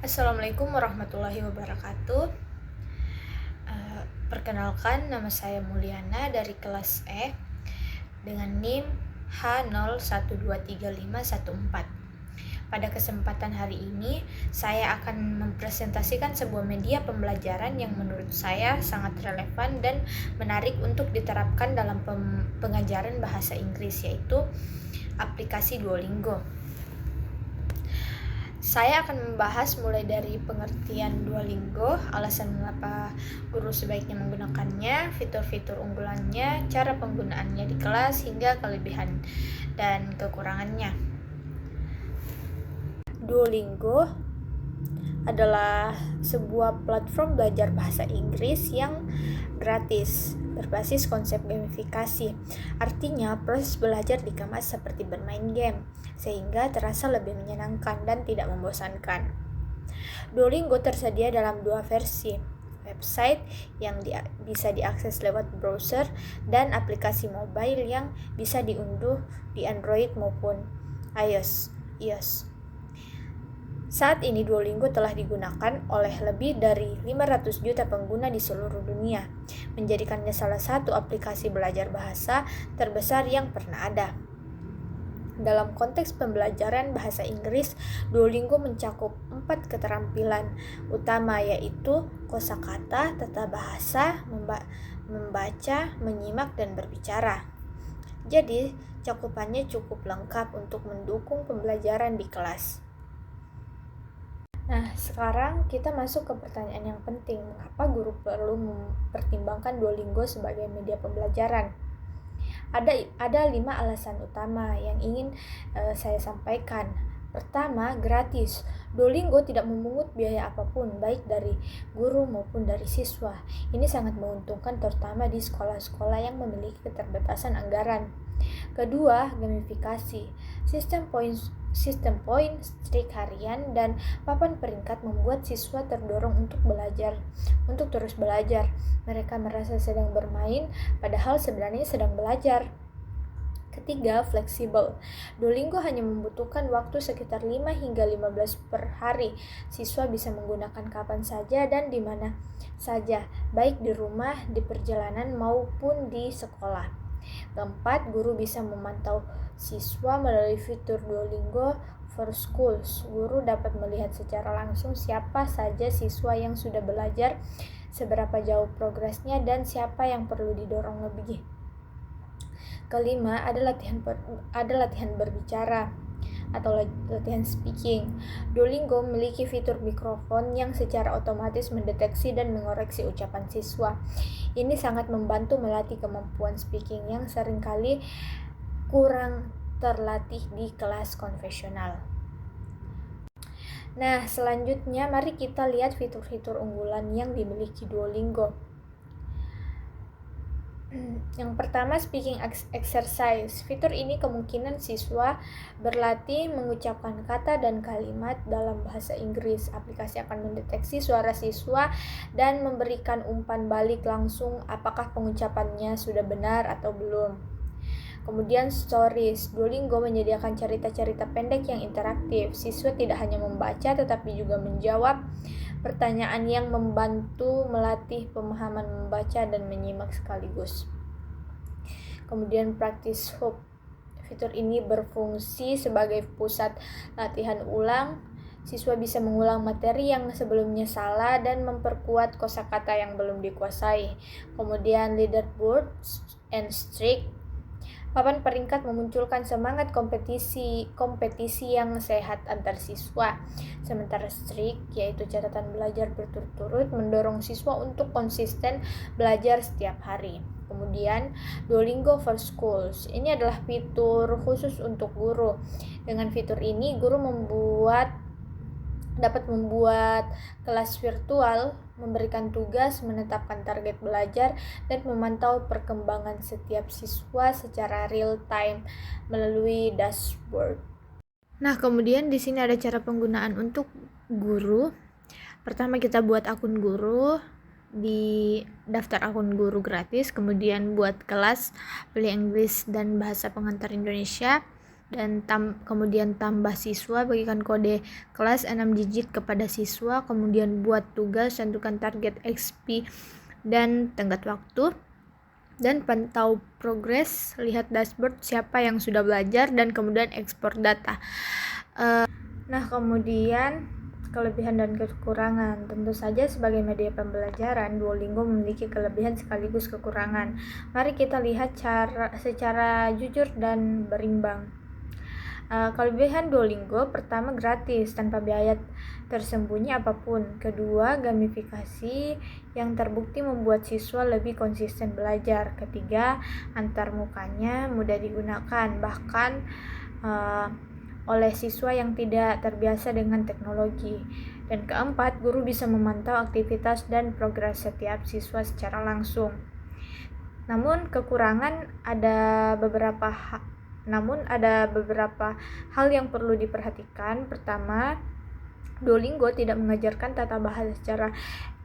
Assalamualaikum warahmatullahi wabarakatuh. Perkenalkan, nama saya Mulyana dari kelas E dengan NIM H01235114. Pada kesempatan hari ini, saya akan mempresentasikan sebuah media pembelajaran yang menurut saya sangat relevan dan menarik untuk diterapkan dalam pengajaran bahasa Inggris, yaitu aplikasi Duolingo. Saya akan membahas mulai dari pengertian Duolingo, alasan mengapa guru sebaiknya menggunakannya, fitur-fitur unggulannya, cara penggunaannya di kelas, hingga kelebihan dan kekurangannya. Duolingo adalah sebuah platform belajar bahasa Inggris yang gratis, berbasis konsep gamifikasi. Artinya, proses belajar dikemas seperti bermain game, sehingga terasa lebih menyenangkan dan tidak membosankan. Duolingo tersedia dalam dua versi, website yang bisa diakses lewat browser dan aplikasi mobile yang bisa diunduh di Android maupun iOS. Saat ini Duolingo telah digunakan oleh lebih dari 500 juta pengguna di seluruh dunia, menjadikannya salah satu aplikasi belajar bahasa terbesar yang pernah ada. Dalam konteks pembelajaran bahasa Inggris, Duolingo mencakup 4 keterampilan utama, yaitu kosakata, tata bahasa, membaca, menyimak, dan berbicara. Jadi, cakupannya cukup lengkap untuk mendukung pembelajaran di kelas. Nah, sekarang kita masuk ke pertanyaan yang penting. Mengapa guru perlu mempertimbangkan Duolingo sebagai media pembelajaran? Ada 5 alasan utama yang ingin saya sampaikan. Pertama, gratis. Duolingo tidak memungut biaya apapun, baik dari guru maupun dari siswa. Ini sangat menguntungkan terutama di sekolah-sekolah yang memiliki keterbatasan anggaran. Kedua, gamifikasi. Sistem poin, streak harian, dan papan peringkat membuat siswa terdorong untuk terus belajar. Mereka merasa sedang bermain, padahal sebenarnya sedang belajar. Ketiga, fleksibel. Duolingo hanya membutuhkan waktu sekitar 5 hingga 15 per hari. Siswa bisa menggunakan kapan saja dan di mana saja, baik di rumah, di perjalanan, maupun di sekolah. Keempat, guru bisa memantau siswa melalui fitur Duolingo for Schools. Guru dapat melihat secara langsung siapa saja siswa yang sudah belajar, seberapa jauh progresnya, dan siapa yang perlu didorong lebih. Kelima, ada latihan berbicara atau latihan speaking. Duolingo memiliki fitur mikrofon yang secara otomatis mendeteksi dan mengoreksi ucapan siswa. Ini sangat membantu melatih kemampuan speaking yang seringkali kurang terlatih di kelas konvensional. Nah, selanjutnya mari kita lihat fitur-fitur unggulan yang dimiliki Duolingo. Yang pertama, speaking exercise. Fitur ini kemungkinan siswa berlatih mengucapkan kata dan kalimat dalam bahasa Inggris. Aplikasi akan mendeteksi suara siswa dan memberikan umpan balik langsung apakah pengucapannya sudah benar atau belum. Kemudian stories. Duolingo menyediakan cerita-cerita pendek yang interaktif. Siswa tidak hanya membaca tetapi juga menjawab pertanyaan yang membantu melatih pemahaman membaca dan menyimak sekaligus. Kemudian practice hub. Fitur ini berfungsi sebagai pusat latihan ulang. Siswa bisa mengulang materi yang sebelumnya salah dan memperkuat kosakata yang belum dikuasai. Kemudian leaderboard and streak. Papan peringkat memunculkan semangat kompetisi yang sehat antar siswa. Sementara streak, yaitu catatan belajar berturut-turut, mendorong siswa untuk konsisten belajar setiap hari. Kemudian Duolingo for Schools. Ini adalah fitur khusus untuk guru. Dengan fitur ini, guru dapat membuat kelas virtual, memberikan tugas, menetapkan target belajar, dan memantau perkembangan setiap siswa secara real time melalui dashboard. Nah, kemudian di sini ada cara penggunaan untuk guru. Pertama, kita buat akun guru di daftar akun guru gratis, kemudian buat kelas, pilih Inggris dan bahasa pengantar Indonesia. dan kemudian tambah siswa, bagikan kode kelas 6 digit kepada siswa, kemudian buat tugas, tentukan target XP dan tenggat waktu, dan pantau progres, lihat dashboard siapa yang sudah belajar, dan kemudian ekspor data. Nah, kemudian kelebihan dan kekurangan. Tentu saja sebagai media pembelajaran, Duolingo memiliki kelebihan sekaligus kekurangan. Mari kita lihat secara jujur dan berimbang. Kelebihan Duolingo, pertama, gratis tanpa biaya tersembunyi apapun. Kedua, gamifikasi yang terbukti membuat siswa lebih konsisten belajar. Ketiga, antarmukanya mudah digunakan, bahkan oleh siswa yang tidak terbiasa dengan teknologi. Dan keempat, guru bisa memantau aktivitas dan progres setiap siswa secara langsung. Namun ada beberapa hal yang perlu diperhatikan. Pertama, Duolingo tidak mengajarkan tata bahasa secara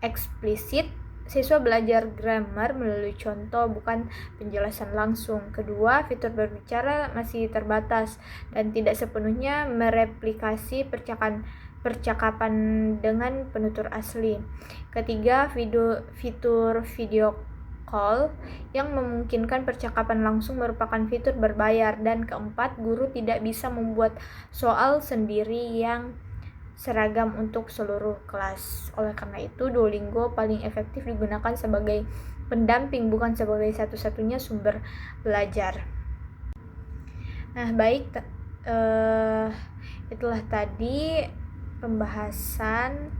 eksplisit. Siswa belajar grammar melalui contoh, bukan penjelasan langsung. Kedua, fitur berbicara masih terbatas dan tidak sepenuhnya mereplikasi percakapan dengan penutur asli. Ketiga, fitur video call yang memungkinkan percakapan langsung merupakan fitur berbayar. Dan keempat, guru tidak bisa membuat soal sendiri yang seragam untuk seluruh kelas. Oleh karena itu, Duolingo paling efektif digunakan sebagai pendamping, bukan sebagai satu-satunya sumber belajar. Nah, baik, itulah tadi pembahasan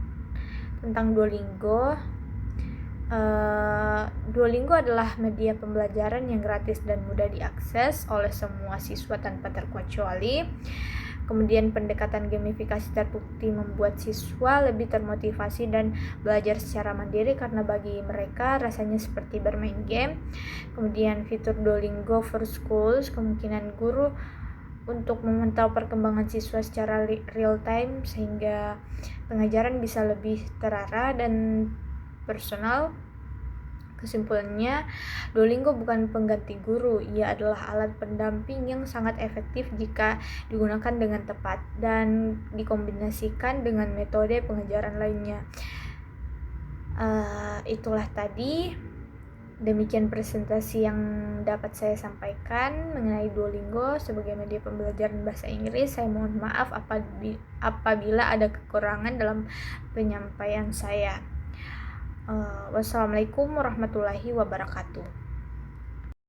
tentang Duolingo. Duolingo adalah media pembelajaran yang gratis dan mudah diakses oleh semua siswa tanpa terkecuali. Kemudian pendekatan gamifikasi terbukti membuat siswa lebih termotivasi dan belajar secara mandiri karena bagi mereka rasanya seperti bermain game. Kemudian fitur Duolingo for Schools, kemungkinan guru untuk memantau perkembangan siswa secara real time sehingga pengajaran bisa lebih terarah dan personal. Kesimpulannya, Duolingo bukan pengganti guru, ia adalah alat pendamping yang sangat efektif jika digunakan dengan tepat dan dikombinasikan dengan metode pengajaran lainnya. Itulah tadi, demikian presentasi yang dapat saya sampaikan mengenai Duolingo sebagai media pembelajaran bahasa Inggris. Saya mohon maaf apabila ada kekurangan dalam penyampaian saya. Wassalamualaikum warahmatullahi wabarakatuh.